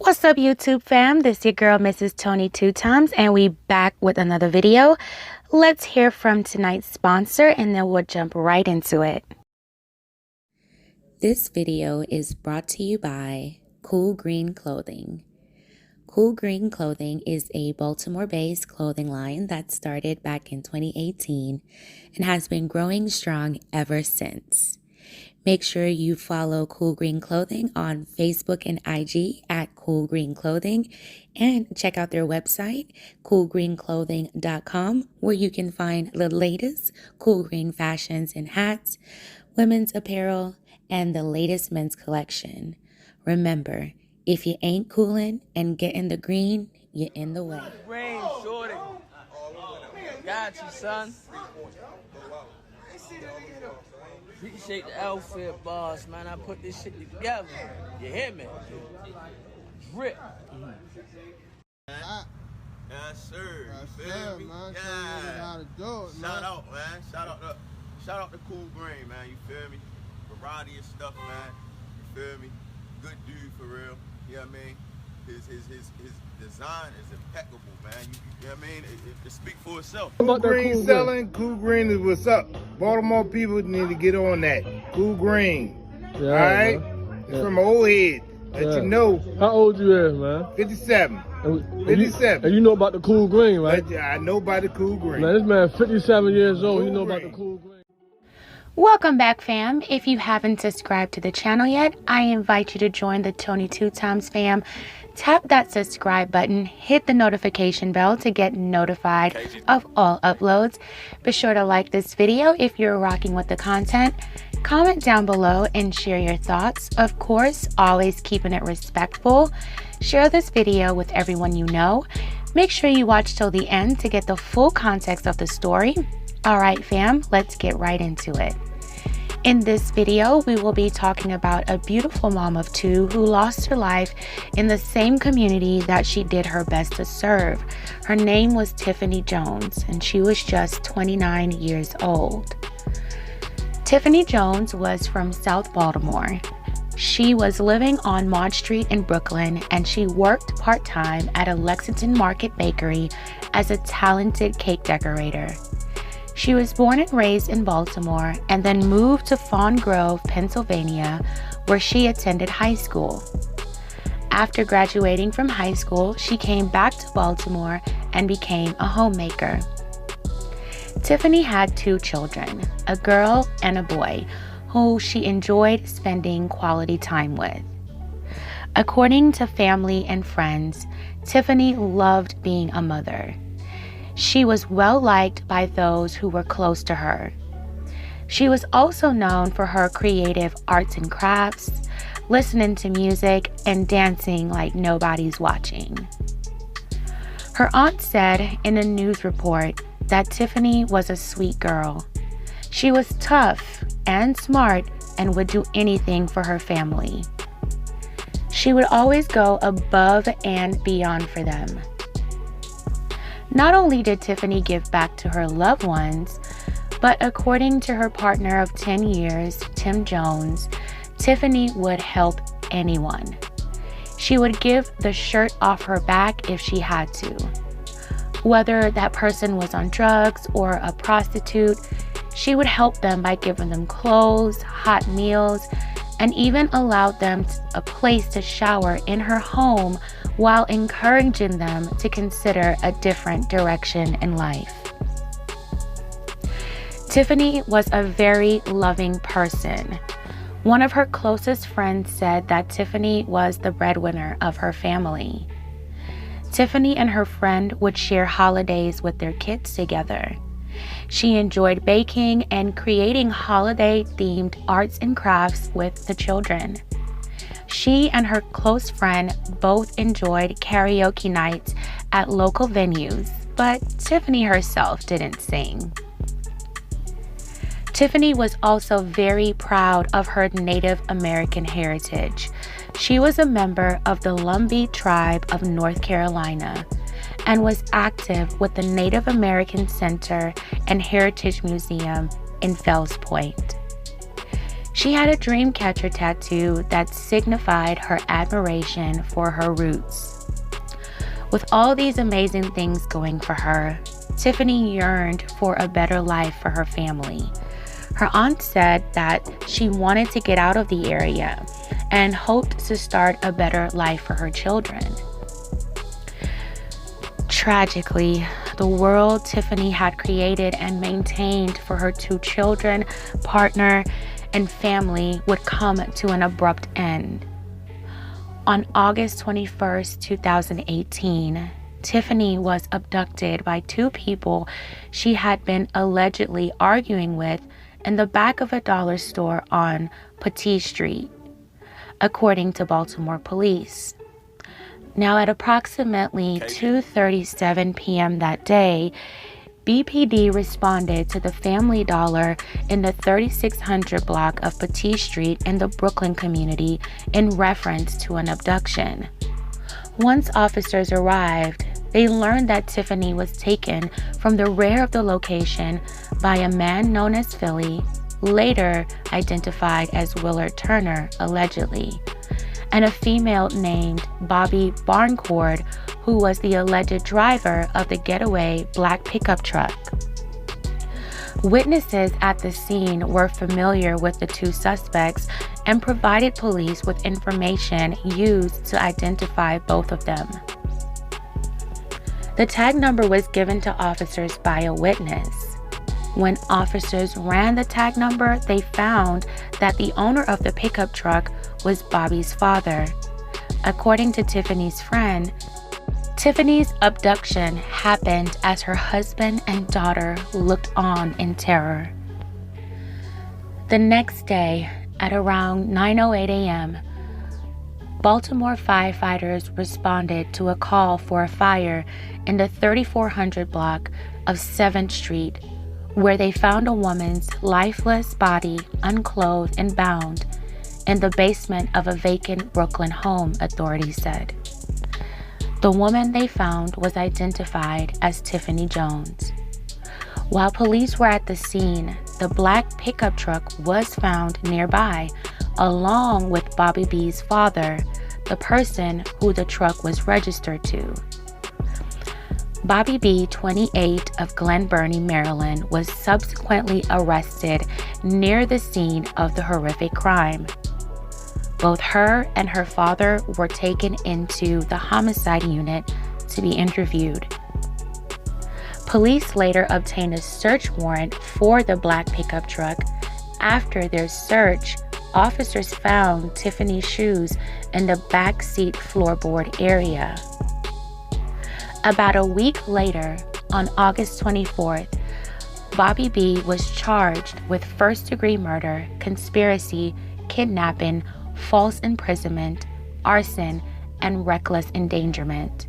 What's up, YouTube fam? This is your girl, Mrs. Tony Two Times, and we back with another video. Let's hear from tonight's sponsor, and then we'll jump right into it. This video is brought to you by Cool Green Clothing. Cool Green Clothing is a Baltimore-based clothing line that started back in 2018 and has been growing strong ever since. Make sure you follow Cool Green Clothing on Facebook and IG at Cool Green Clothing, and check out their website, coolgreenclothing.com, where you can find the latest cool green fashions and hats, women's apparel, and the latest men's collection. Remember, if you ain't coolin' and getting the green, you're in the way. Green, shorty. Got you, son. Appreciate the outfit, boss, man. I put this shit together. You hear me? Rip. Yes, sir. Yes, You feel sir, me? man. Yeah. Show you how to do it, man. Shout out, man. Shout out to Cool Green, man. You feel me? Variety of stuff, man. You feel me? Good dude for real. You know what I mean? His design is impeccable, man. You know what I mean? It speaks for itself. Cool Green selling, Cool Green is what's up. Baltimore people need to get on that. Cool Green. Yeah, all right? man. It's from an old head. Let you know. How old you is, man? 57. 57. And you know about the Cool Green, right? I know about the Cool Green. Man, this man 57 years old. Cool He know about Green. the Cool Green. Welcome back, fam. If you haven't subscribed to the channel yet, I invite you to join the Tony Two Times fam. Tap that subscribe button, hit the notification bell to get notified of all uploads. Be sure to like this video if you're rocking with the content. Comment down below and share your thoughts. Of course, always keeping it respectful. Share this video with everyone you know. Make sure you watch till the end to get the full context of the story. All right, fam, let's get right into it. In this video, we will be talking about a beautiful mom of two who lost her life in the same community that she did her best to serve. Her name was Tiffany Jones, and she was just 29 years old. Tiffany Jones was from South Baltimore. She was living on Mott Street in Brooklyn, and she worked part-time at a Lexington Market bakery as a talented cake decorator. She was born and raised in Baltimore and then moved to Fawn Grove, Pennsylvania, where she attended high school. After graduating from high school, she came back to Baltimore and became a homemaker. Tiffany had two children, a girl and a boy, who she enjoyed spending quality time with. According to family and friends, Tiffany loved being a mother. She was well liked by those who were close to her. She was also known for her creative arts and crafts, listening to music, and dancing like nobody's watching. Her aunt said in a news report that Tiffany was a sweet girl. She was tough and smart and would do anything for her family. She would always go above and beyond for them. Not only did Tiffany give back to her loved ones, but according to her partner of 10 years, Tim Jones, Tiffany would help anyone. She would give the shirt off her back if she had to. Whether that person was on drugs or a prostitute, she would help them by giving them clothes, hot meals, and even allowed them a place to shower in her home while encouraging them to consider a different direction in life. Tiffany was a very loving person. One of her closest friends said that Tiffany was the breadwinner of her family. Tiffany and her friend would share holidays with their kids together. She enjoyed baking and creating holiday-themed arts and crafts with the children. She and her close friend both enjoyed karaoke nights at local venues, but Tiffany herself didn't sing. Tiffany was also very proud of her Native American heritage. She was a member of the Lumbee tribe of North Carolina and was active with the Native American Center and Heritage Museum in Fells Point. She had a dream catcher tattoo that signified her admiration for her roots. With all these amazing things going for her, Tiffany yearned for a better life for her family. Her aunt said that she wanted to get out of the area and hoped to start a better life for her children. Tragically, the world Tiffany had created and maintained for her 2 children, partner, and family would come to an abrupt end. On August 21st, 2018, Tiffany was abducted by 2 people she had been allegedly arguing with in the back of a dollar store on Petit Street, according to Baltimore police. Now, at approximately 2:37 p.m. that day, BPD responded to the Family Dollar in the 3600 block of Petit Street in the Brooklyn community in reference to an abduction. Once officers arrived, they learned that Tiffany was taken from the rear of the location by a man known as Philly, later identified as Willard Turner, allegedly, and a female named Bobby Barncord, who was the alleged driver of the getaway black pickup truck. Witnesses at the scene were familiar with the 2 suspects and provided police with information used to identify both of them. The tag number was given to officers by a witness. When officers ran the tag number, they found that the owner of the pickup truck was Bobby's father. According to Tiffany's friend, Tiffany's abduction happened as her husband and daughter looked on in terror. The next day, at around 9:08 a.m., Baltimore firefighters responded to a call for a fire in the 3400 block of 7th Street, where they found a woman's lifeless body, unclothed and bound, in the basement of a vacant Brooklyn home, authorities said. The woman they found was identified as Tiffany Jones. While police were at the scene, the black pickup truck was found nearby, along with Bobby B's father, the person who the truck was registered to. Bobby B, 28, of Glen Burnie, Maryland, was subsequently arrested near the scene of the horrific crime. Both her and her father were taken into the homicide unit to be interviewed. Police later obtained a search warrant for the black pickup truck. After their search, officers found Tiffany's shoes in the back seat floorboard area. About a week later, on August 24th, Bobby B was charged with first-degree murder, conspiracy, kidnapping, false imprisonment, arson, and reckless endangerment.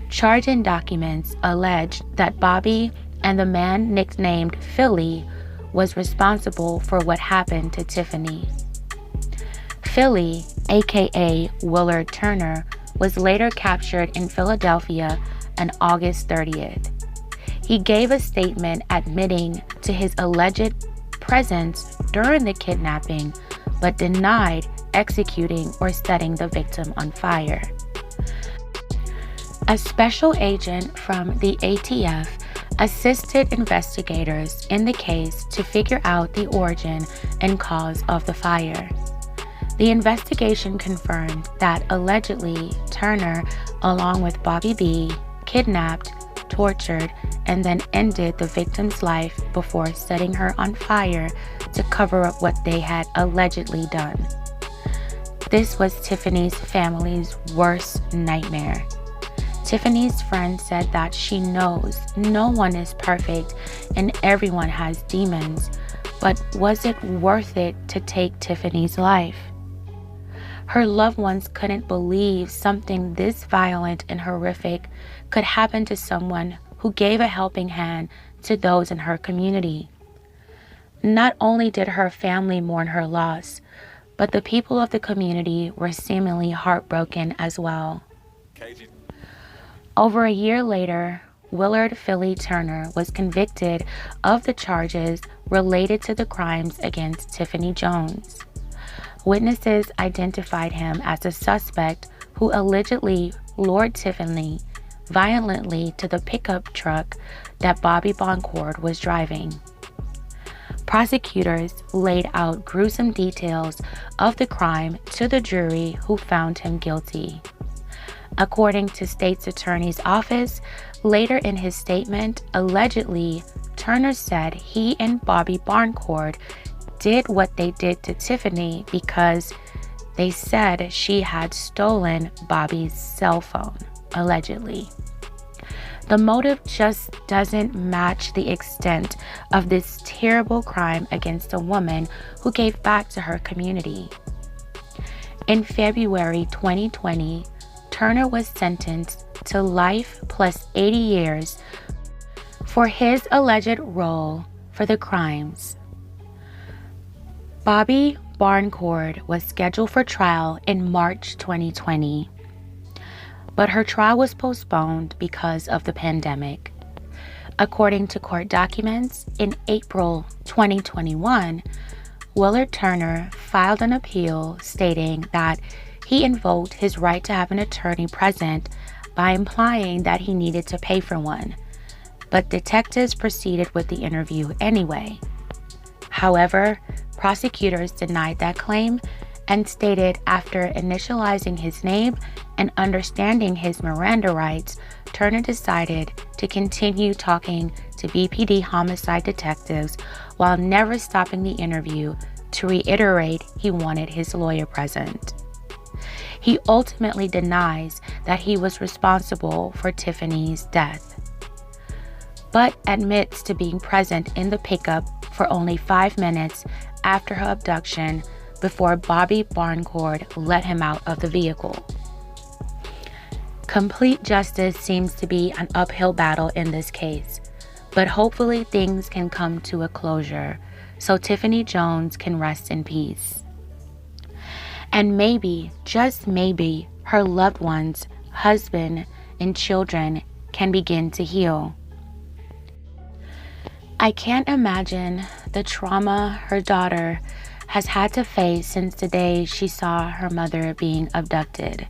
Charging documents alleged that Bobby and the man nicknamed Philly was responsible for what happened to Tiffany. Philly, aka Willard Turner, was later captured in Philadelphia on August 30th. He gave a statement admitting to his alleged presence during the kidnapping, but denied executing or setting the victim on fire. A special agent from the ATF assisted investigators in the case to figure out the origin and cause of the fire. The investigation confirmed that allegedly Turner, along with Bobby B, kidnapped, tortured, and then ended the victim's life before setting her on fire to cover up what they had allegedly done. This was Tiffany's family's worst nightmare. Tiffany's friend said that she knows no one is perfect and everyone has demons, but was it worth it to take Tiffany's life? Her loved ones couldn't believe something this violent and horrific could happen to someone who gave a helping hand to those in her community. Not only did her family mourn her loss, but the people of the community were seemingly heartbroken as well. Over a year later, Willard Philly Turner was convicted of the charges related to the crimes against Tiffany Jones. Witnesses identified him as a suspect who allegedly lured Tiffany violently to the pickup truck that Bobby Boncord was driving. Prosecutors laid out gruesome details of the crime to the jury, who found him guilty. According to State's Attorney's Office, later in his statement, allegedly, Turner said he and Bobby Boncord did what they did to Tiffany because they said she had stolen Bobby's cell phone, allegedly. The motive just doesn't match the extent of this terrible crime against a woman who gave back to her community. In February 2020, Turner was sentenced to life plus 80 years for his alleged role for the crimes. Bobby Boncord was scheduled for trial in March 2020, but her trial was postponed because of the pandemic. According to court documents, in April 2021, Willard Turner filed an appeal stating that he invoked his right to have an attorney present by implying that he needed to pay for one, but detectives proceeded with the interview anyway. However, prosecutors denied that claim and stated after initializing his name and understanding his Miranda rights, Turner decided to continue talking to BPD homicide detectives while never stopping the interview to reiterate he wanted his lawyer present. He ultimately denies that he was responsible for Tiffany's death, but admits to being present in the pickup for only 5 minutes after her abduction before Bobby Boncord let him out of the vehicle. Complete justice seems to be an uphill battle in this case, but hopefully things can come to a closure so Tiffany Jones can rest in peace. And maybe, just maybe, her loved ones, husband, and children can begin to heal. I can't imagine the trauma her daughter has had to face since the day she saw her mother being abducted.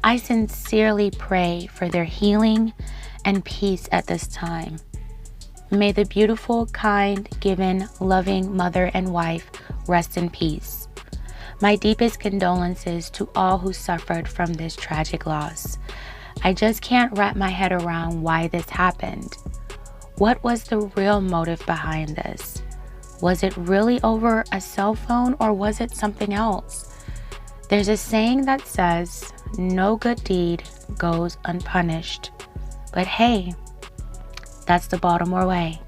I sincerely pray for their healing and peace at this time. May the beautiful, kind, giving, loving mother and wife rest in peace. My deepest condolences to all who suffered from this tragic loss. I just can't wrap my head around why this happened. What was the real motive behind this? Was it really over a cell phone, or was it something else? There's a saying that says, no good deed goes unpunished. But hey, that's the Baltimore Way.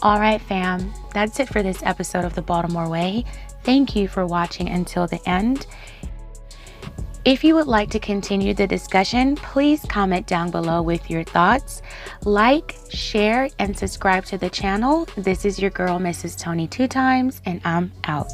All right, fam, that's it for this episode of the Baltimore Way. Thank you for watching until the end. If you would like to continue the discussion, please comment down below with your thoughts. Like, share, and subscribe to the channel. This is your girl, Mrs. Tony 2 Times, and I'm out.